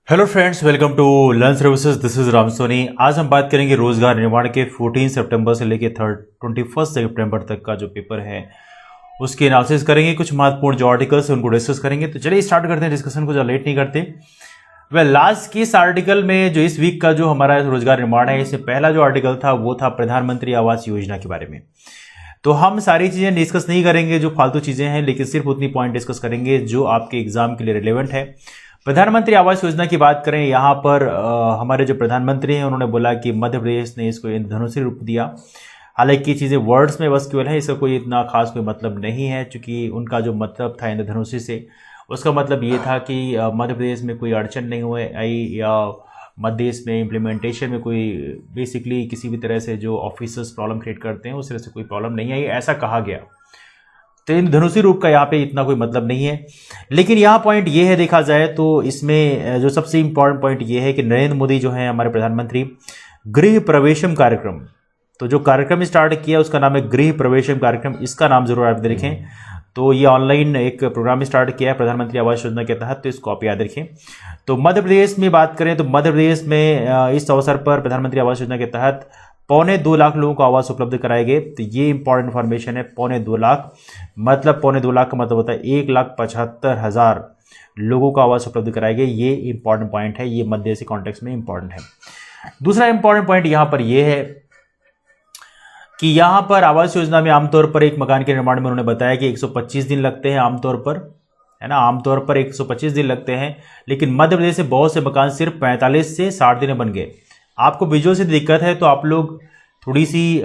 Hello friends, welcome to learn services. This is Ram Soni. आज हम बात करेंगे रोजगार निर्माण के 14 सितंबर से लेकर 21 सितंबर तक का जो पेपर है उसके एनालिसिस करेंगे। कुछ महत्वपूर्ण जो आर्टिकल्स है उनको डिस्कस करेंगे। तो चलिए स्टार्ट करते हैं डिस्कशन को, जो लेट नहीं करते। लास्ट की इस आर्टिकल में जो इस वीक का जो हमारा रोजगार निर्माण है, इसमें पहला जो आर्टिकल था वो था प्रधानमंत्री आवास योजना के बारे में। तो हम सारी चीजें डिस्कस नहीं करेंगे जो फालतू चीजें हैं, लेकिन सिर्फ उतनी पॉइंट डिस्कस करेंगे जो आपके एग्जाम के लिए रिलेवेंट है। प्रधानमंत्री आवास योजना की बात करें, यहाँ पर हमारे जो प्रधानमंत्री हैं उन्होंने बोला कि मध्य प्रदेश ने इसको इंद्रधनुषी रूप दिया। हालांकि चीज़ें वर्ड्स में बस केवल है, इसका कोई इतना खास कोई मतलब नहीं है, क्योंकि उनका जो मतलब था इंद्रधनुषी से, उसका मतलब ये था कि मध्य प्रदेश में कोई अड़चन नहीं हुए आई, या मध्य प्रदेश में इम्प्लीमेंटेशन में कोई बेसिकली किसी भी तरह से जो ऑफिसर्स प्रॉब्लम क्रिएट करते हैं उस तरह से कोई प्रॉब्लम नहीं आई, ऐसा कहा गया। तो इन धनुषी रूप का यहाँ पे इतना कोई मतलब नहीं है। लेकिन यहाँ पॉइंट ये है, देखा जाए तो इसमें जो सबसे इंपॉर्टेंट पॉइंट ये है कि नरेंद्र मोदी जो है हमारे प्रधानमंत्री, गृह प्रवेशम कार्यक्रम, तो जो कार्यक्रम स्टार्ट किया उसका नाम है गृह प्रवेशम कार्यक्रम। इसका नाम जरूर आप देखें। तो ये ऑनलाइन एक प्रोग्राम स्टार्ट किया है प्रधानमंत्री आवास योजना के तहत, तो इसको आप याद रखें। तो मध्य प्रदेश में बात करें तो मध्य प्रदेश में इस अवसर पर प्रधानमंत्री आवास योजना के तहत 2.25 लाख लोगों को आवास उपलब्ध कराए गए। तो ये इंपॉर्टेंट इन्फॉर्मेशन है। 2.25 लाख मतलब 2.25 लाख का मतलब होता है 1,75,000 लोगों को आवास उपलब्ध कराए गए। ये इंपॉर्टेंट पॉइंट है, ये मध्यदेशी कॉन्टेक्स्ट में इंपॉर्टेंट है। दूसरा इंपॉर्टेंट पॉइंट यहां पर यह है कि यहां पर आवास योजना में आमतौर पर एक मकान के निर्माण में उन्होंने बताया कि 125 दिन लगते हैं आमतौर पर, है ना, आमतौर पर 125 दिन लगते हैं। लेकिन मध्य प्रदेश से बहुत से मकान सिर्फ 45 से 60 दिन में बन गए। आपको विजुअल से दिक्कत है तो आप लोग थोड़ी सी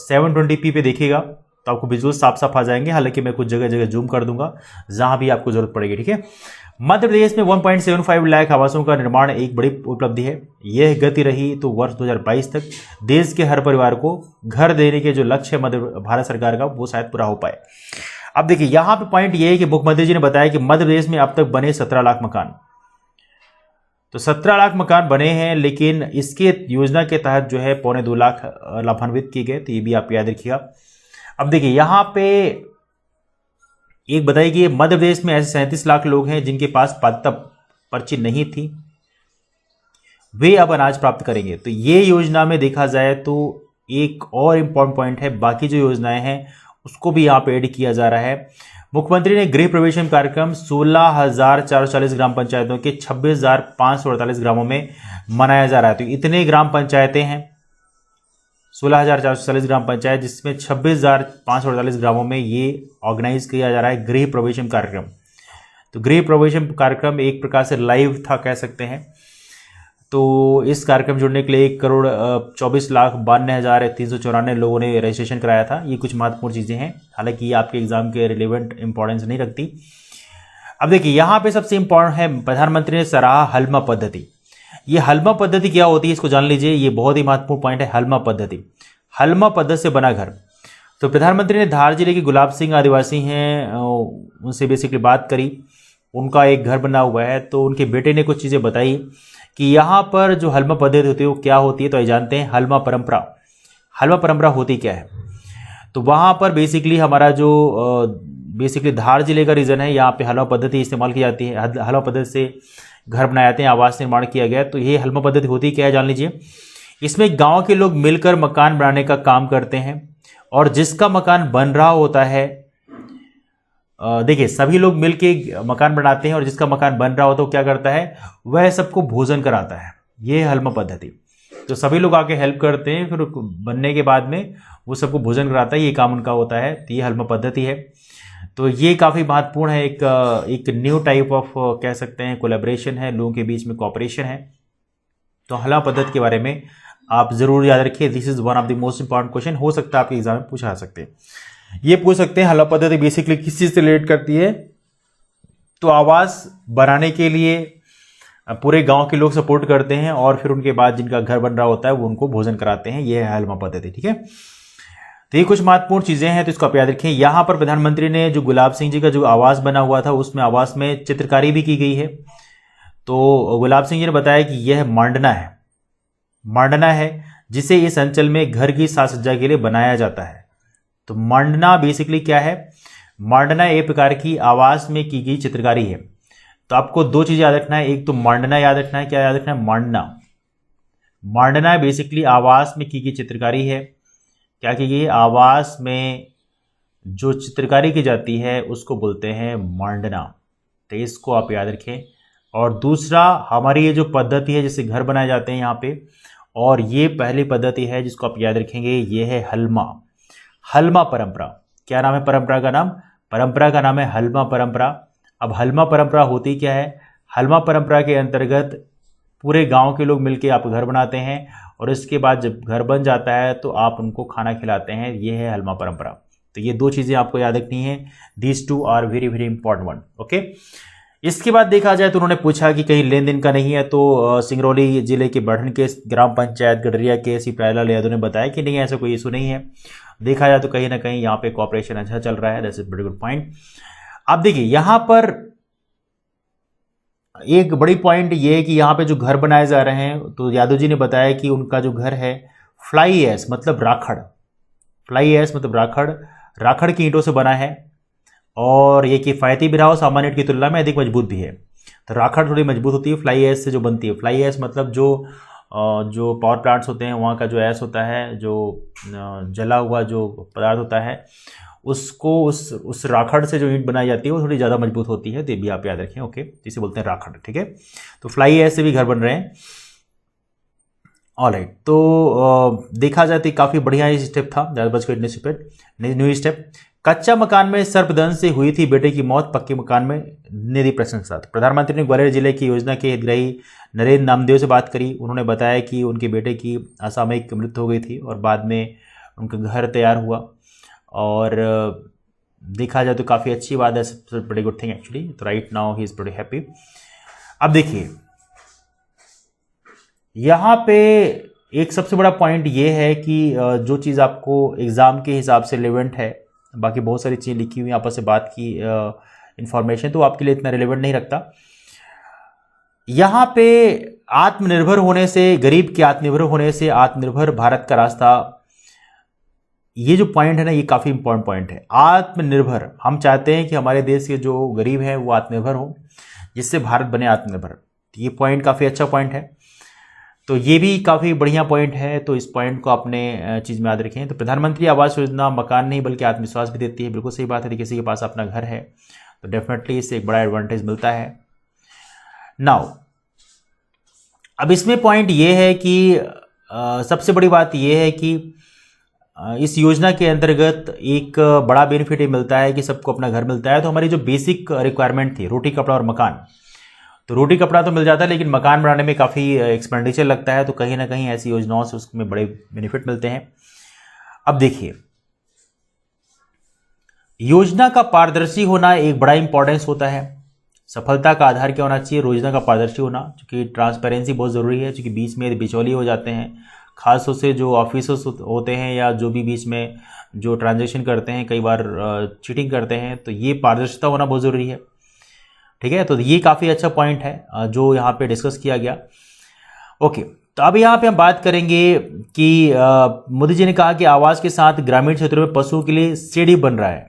720p पे देखिएगा तो आपको विजुअल साफ साफ आ जाएंगे। हालांकि मैं कुछ जगह जगह जूम कर दूंगा जहां भी आपको जरूरत पड़ेगी, ठीक है। मध्य प्रदेश में 1.75 लाख आवासों का निर्माण एक बड़ी उपलब्धि है। यह गति रही तो वर्ष 2022 तक देश के हर परिवार को घर देने के जो लक्ष्य है मध्य भारत सरकार का, वो शायद पूरा हो पाए। अब देखिए यहाँ पे पॉइंट ये है कि मुख्यमंत्री जी ने बताया कि मध्य प्रदेश में अब तक बने 17 लाख मकान। तो 17 लाख मकान बने हैं, लेकिन इसके योजना के तहत जो है 2.25 लाख लाभान्वित किए गए। तो ये भी आप याद रखिएगा। अब देखिए यहाँ पे एक बताइए कि मध्य प्रदेश में ऐसे 37 लाख लोग हैं जिनके पास पात्रता पर्ची नहीं थी, वे अब अनाज प्राप्त करेंगे। तो ये योजना में देखा जाए तो एक और इंपॉर्टेंट पॉइंट है, बाकी जो योजनाएं हैं उसको भी यहाँ पे ऐड किया जा रहा है। मुख्यमंत्री ने गृह प्रवेशम कार्यक्रम 16,440 ग्राम पंचायतों के 26,548 ग्रामों में मनाया जा रहा है। तो इतने ग्राम पंचायतें हैं, 16,440 ग्राम पंचायत, जिसमें 26,548 ग्रामों में ये ऑर्गेनाइज किया जा रहा है गृह प्रवेशम कार्यक्रम। तो गृह प्रवेशम कार्यक्रम एक प्रकार से लाइव था, कह सकते हैं। तो इस कार्यक्रम जुड़ने के लिए 1,24,92,394 लोगों ने रजिस्ट्रेशन कराया था। ये कुछ महत्वपूर्ण चीज़ें हैं, हालांकि ये आपके एग्जाम के रिलेवेंट इंपॉर्टेंस नहीं रखती। अब देखिए यहाँ पे सबसे इंपॉर्टेंट है, प्रधानमंत्री ने सराहा हलमा पद्धति। ये हलमा पद्धति क्या होती है इसको जान लीजिए, ये बहुत ही महत्वपूर्ण पॉइंट है। हलमा पद्धति, हलमा पद्धति से बना घर। तो प्रधानमंत्री ने धार जिले के गुलाब सिंह आदिवासी हैं, उनसे बेसिकली बात करी। उनका एक घर बना हुआ है, तो उनके बेटे ने कुछ चीज़ें बताई कि यहाँ पर जो हलमा पद्धति होती है वो क्या होती है। तो ये जानते हैं हलमा परंपरा। हलमा परंपरा होती क्या है? तो वहाँ पर बेसिकली हमारा जो बेसिकली धार जिले का रीजन है, यहाँ पे हलमा पद्धति इस्तेमाल की जाती है। हलमा पद्धति से घर बनाए जाते हैं, आवास निर्माण किया गया। तो ये हलमा पद्धति होती क्या है जान लीजिए। इसमें गाँव के लोग मिलकर मकान बनाने का काम करते हैं, और जिसका मकान बन रहा होता है, देखिए सभी लोग मिलके मकान बनाते हैं, और जिसका मकान बन रहा होता है वो क्या करता है, वह सबको भोजन कराता है। ये है हलमा पद्धति। तो सभी लोग आके हेल्प करते हैं, फिर बनने के बाद में वो सबको भोजन कराता है, ये काम उनका होता है। तो ये हलमा पद्धति है। तो ये काफ़ी महत्वपूर्ण है। एक न्यू टाइप ऑफ कह सकते हैं कोलैबोरेशन है, लोगों के बीच में कोऑपरेशन है। तो हलमा पद्धति के बारे में आप जरूर याद रखिए। This is one of the most important question, हो सकता है आपके एग्जाम में पूछा जा सकते हैं। ये पूछ सकते हैं हलमा पद्धति बेसिकली किस चीज से रिलेट करती है। तो आवास बनाने के लिए पूरे गांव के लोग सपोर्ट करते हैं, और फिर उनके बाद जिनका घर बन रहा होता है वो उनको भोजन कराते हैं। ये है हलमा पद्धति, ठीक है। तो ये कुछ महत्वपूर्ण चीजें हैं, तो इसको आप याद रखें। यहां पर प्रधानमंत्री ने जो गुलाब सिंह जी का जो आवास बना हुआ था, उसमें आवास में चित्रकारी भी की गई है। तो गुलाब सिंह जी ने बताया कि यह मांडना है, मांडना है जिसे इस अंचल में घर की साज सज्जा के लिए बनाया जाता है। तो मांडना बेसिकली क्या है? मांडना एक प्रकार की आवास में की गई चित्रकारी है। तो आपको दो चीज़ें याद रखना है, एक तो मांडना याद रखना है। क्या याद रखना है? मांडना। मांडना बेसिकली आवास में की चित्रकारी है। क्या की गई? आवास में जो चित्रकारी की जाती है उसको बोलते हैं मांडना। तो इसको आप याद रखें। और दूसरा, हमारी ये जो पद्धति है जैसे घर बनाए जाते हैं यहाँ पे, और ये पहली पद्धति है जिसको आप याद रखेंगे, ये है हलमा। हलमा परंपरा। क्या नाम है परंपरा का नाम? परंपरा का नाम है हलमा परंपरा। अब हलमा परंपरा होती क्या है? हलमा परंपरा के अंतर्गत पूरे गांव के लोग मिलकर आप घर बनाते हैं और इसके बाद जब घर बन जाता है तो आप उनको खाना खिलाते हैं। ये है हलमा परंपरा। तो ये दो चीज़ें आपको याद रखनी है। These two are very very important one. Okay. इसके बाद देखा जाए तो उन्होंने पूछा कि कहीं लेन देन का नहीं है, तो सिंगरौली जिले के बढ़न के ग्राम पंचायत गडरिया के सी प्यारेलाल यादव ने बताया कि नहीं, ऐसा कोई इशू नहीं है। देखा जाए तो कहीं ना कहीं यहाँ पे कॉपरेशन अच्छा चल रहा है। That's a very good point. अब देखिए यहाँ पर एक बड़ी पॉइंट ये है कि यहाँ पे जो घर बनाए जा रहे हैं, तो यादव जी ने बताया कि उनका जो घर है फ्लाई ऐश मतलब राखड़, फ्लाई ऐश मतलब राखड़, राखड़ की ईंटों से बना है और ये किफ़ायती भी रहा और सामान्य ईंट की तुलना में अधिक मजबूत भी है। तो राखड़ थोड़ी मजबूत होती है फ्लाई ऐश से जो बनती है। फ्लाई ऐश मतलब जो पावर प्लांट्स होते हैं वहाँ का जो ऐश होता है, जो जला हुआ जो पदार्थ होता है, उसको उस राखड़ से जो ईंट बनाई जाती है वो थोड़ी ज़्यादा मजबूत होती है। तो ये भी आप याद रखें। ओके, जिसे बोलते हैं राखड़। ठीक है, तो फ्लाई ऐश से भी घर बन रहे हैं। ऑलराइट, तो देखा जाए तो काफ़ी बढ़िया स्टेप था। New step. कच्चा मकान में सर्पदंश से हुई थी बेटे की मौत, पक्के मकान में निधि प्रश्न के साथ। प्रधानमंत्री ने ग्वालियर जिले की योजना के हितग्राही नरेंद्र नामदेव से बात करी। उन्होंने बताया कि उनके बेटे की असामयिक मृत्यु हो गई थी और बाद में उनका घर तैयार हुआ और देखा जाए तो काफ़ी अच्छी बात है। बड़ी गुड थिंग एक्चुअली। तो right now he is pretty happy. अब देखिए यहाँ पे एक सबसे बड़ा पॉइंट ये है कि जो चीज़ आपको एग्ज़ाम के हिसाब से रिलेवेंट है, बाकी बहुत सारी चीज़ें लिखी हुई आपस से बात की इंफॉर्मेशन, तो आपके लिए इतना रिलेवेंट नहीं रखता। यहाँ पे आत्मनिर्भर होने से, गरीब के आत्मनिर्भर होने से आत्मनिर्भर भारत का रास्ता, ये जो पॉइंट है ना, ये काफ़ी इंपॉर्टेंट पॉइंट है। आत्मनिर्भर, हम चाहते हैं कि हमारे देश के जो गरीब हैं वो आत्मनिर्भर हो, जिससे भारत बने आत्मनिर्भर। ये पॉइंट काफ़ी अच्छा पॉइंट है, तो ये भी काफ़ी बढ़िया पॉइंट है। तो इस पॉइंट को अपने चीज़ में याद रखें। तो प्रधानमंत्री आवास योजना मकान नहीं बल्कि आत्मविश्वास भी देती है। बिल्कुल सही बात है। किसी के पास अपना घर है तो डेफिनेटली इससे एक बड़ा एडवांटेज मिलता है। नाउ अब इसमें पॉइंट ये है कि सबसे बड़ी बात ये है कि इस योजना के अंतर्गत एक बड़ा बेनिफिट ये मिलता है कि सबको अपना घर मिलता है। तो हमारी जो बेसिक रिक्वायरमेंट थी, रोटी कपड़ा और मकान, तो रोटी कपड़ा तो मिल जाता है लेकिन मकान बनाने में काफ़ी एक्सपेंडिचर लगता है। तो कहीं ना कहीं ऐसी योजनाओं से उसमें बड़े बेनिफिट मिलते हैं। अब देखिए, योजना का पारदर्शी होना एक बड़ा इंपॉर्टेंस होता है। सफलता का आधार क्या होना चाहिए? योजना का पारदर्शी होना, क्योंकि ट्रांसपेरेंसी बहुत ज़रूरी है। क्योंकि बीच में बिचौलिए हो जाते हैं, खासतौर से जो ऑफिसर्स होते हैं या जो भी बीच में जो ट्रांजेक्शन करते हैं, कई बार चीटिंग करते हैं। तो ये पारदर्शिता होना बहुत ज़रूरी है। ठीक है, तो ये काफ़ी अच्छा पॉइंट है जो यहाँ पे डिस्कस किया गया। ओके, तो अब यहाँ पे हम बात करेंगे कि मोदी जी ने कहा कि आवास के साथ ग्रामीण क्षेत्रों में पशुओं के लिए शेड ही बन रहा है।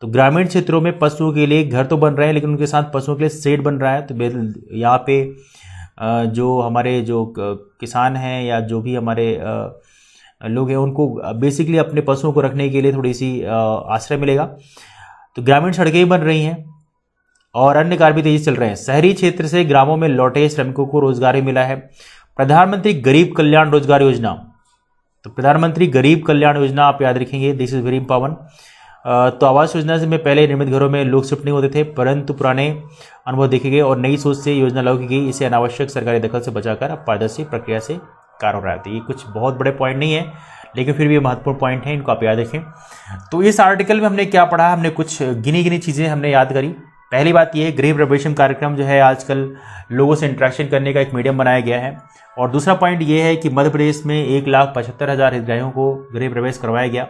तो ग्रामीण क्षेत्रों में पशुओं के लिए घर तो बन रहे हैं लेकिन उनके साथ पशुओं के लिए शेड बन रहा है। तो यहाँ पे जो हमारे जो किसान हैं या जो भी हमारे लोग हैं, उनको बेसिकली अपने पशुओं को रखने के लिए थोड़ी सी आश्रय मिलेगा। तो ग्रामीण सड़कें बन रही हैं और अन्य कार्य भी तेजी चल रहे हैं। शहरी क्षेत्र से ग्रामों में लौटे श्रमिकों को रोजगार भी मिला है। प्रधानमंत्री गरीब कल्याण रोजगार योजना, तो प्रधानमंत्री गरीब कल्याण योजना आप याद रखेंगे, दिस इज वेरी इंपॉर्टेंट। तो आवास योजना से में पहले निर्मित घरों में लोग शिफ्ट नहीं होते थे, परंतु पुराने अनुभव देखे गए और नई सोच से योजना लागू की गई। इसे अनावश्यक सरकारी दखल से बचाकर अब पारदर्शी प्रक्रिया से कार्य हो रहा है। तो ये कुछ बहुत बड़े पॉइंट नहीं है लेकिन फिर भी महत्वपूर्ण पॉइंट है, इनको आप याद रखें। तो इस आर्टिकल में हमने क्या पढ़ा? हमने कुछ गिनी चीज़ें हमने याद करी। पहली बात यह है, गृह प्रवेशम कार्यक्रम जो है आजकल लोगों से इंटरेक्शन करने का एक मीडियम बनाया गया है। और दूसरा पॉइंट यह है कि मध्य प्रदेश में 1,75,000 हितग्राहियों को गृह प्रवेश करवाया गया।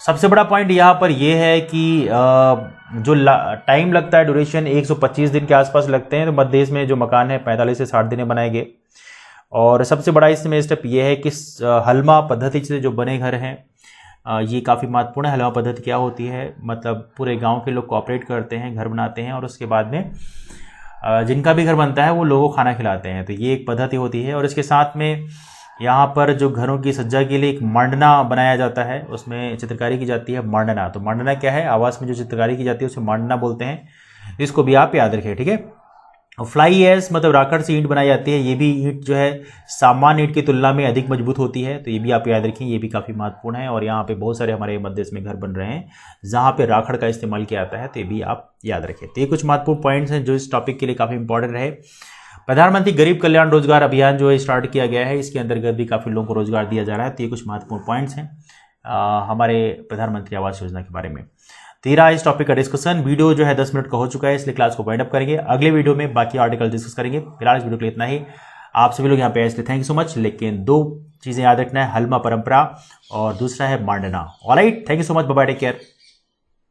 सबसे बड़ा पॉइंट यहाँ पर यह है कि जो टाइम लगता है, ड्यूरेशन 125 दिन के आसपास लगते हैं। तो मध्य देश में जो मकान है 45 से 60 दिन में बनाए गए। और सबसे बड़ा इसमें स्टेप यह है कि हलमा पद्धति से जो बने घर हैं, ये काफ़ी महत्वपूर्ण है। हलमा पद्धति क्या होती है? मतलब पूरे गांव के लोग कोऑपरेट करते हैं, घर बनाते हैं और उसके बाद में जिनका भी घर बनता है वो लोगों को खाना खिलाते हैं, तो ये एक पद्धति होती है। और इसके साथ में यहाँ पर जो घरों की सज्जा के लिए एक मंडना बनाया जाता है, उसमें चित्रकारी की जाती है मंडना। तो मंडना क्या है, आवास में जो चित्रकारी की जाती है उसे मंडना बोलते हैं, इसको भी आप याद रखें, ठीक है। फ्लाई ऐश मतलब राखड़ से ईंट बनाई जाती है, ये भी ईंट जो है सामान्य ईंट की तुलना में अधिक मजबूत होती है, तो ये भी आप याद रखें, ये भी काफ़ी महत्वपूर्ण है। और यहाँ पे बहुत सारे हमारे मध्य देश में घर बन रहे हैं जहाँ पे राखड़ का इस्तेमाल किया जाता है, तो ये भी आप याद रखें। तो ये कुछ महत्वपूर्ण पॉइंट्स हैं जो इस टॉपिक के लिए काफ़ी इंपॉर्टेंट रहे। प्रधानमंत्री गरीब कल्याण रोजगार अभियान जो है स्टार्ट किया गया है, इसके अंतर्गत भी काफ़ी लोगों को रोजगार दिया जा रहा है, तो ये कुछ महत्वपूर्ण पॉइंट्स हैं हमारे प्रधानमंत्री आवास योजना के बारे में। तेरा इस टॉपिक का डिस्कशन वीडियो जो है 10 मिनट का हो चुका है, इसलिए क्लास को वाइंड अप करेंगे। अगले वीडियो में बाकी आर्टिकल डिस्कस करेंगे। फिलहाल इस वीडियो के लिए इतना ही। आप सभी लोग यहाँ पे आए इसलिए थैंक यू सो मच। लेकिन 2 चीज़ें याद रखना है, हलमा परंपरा और दूसरा है Mandana. Alright, thank you so much, bye bye, take care.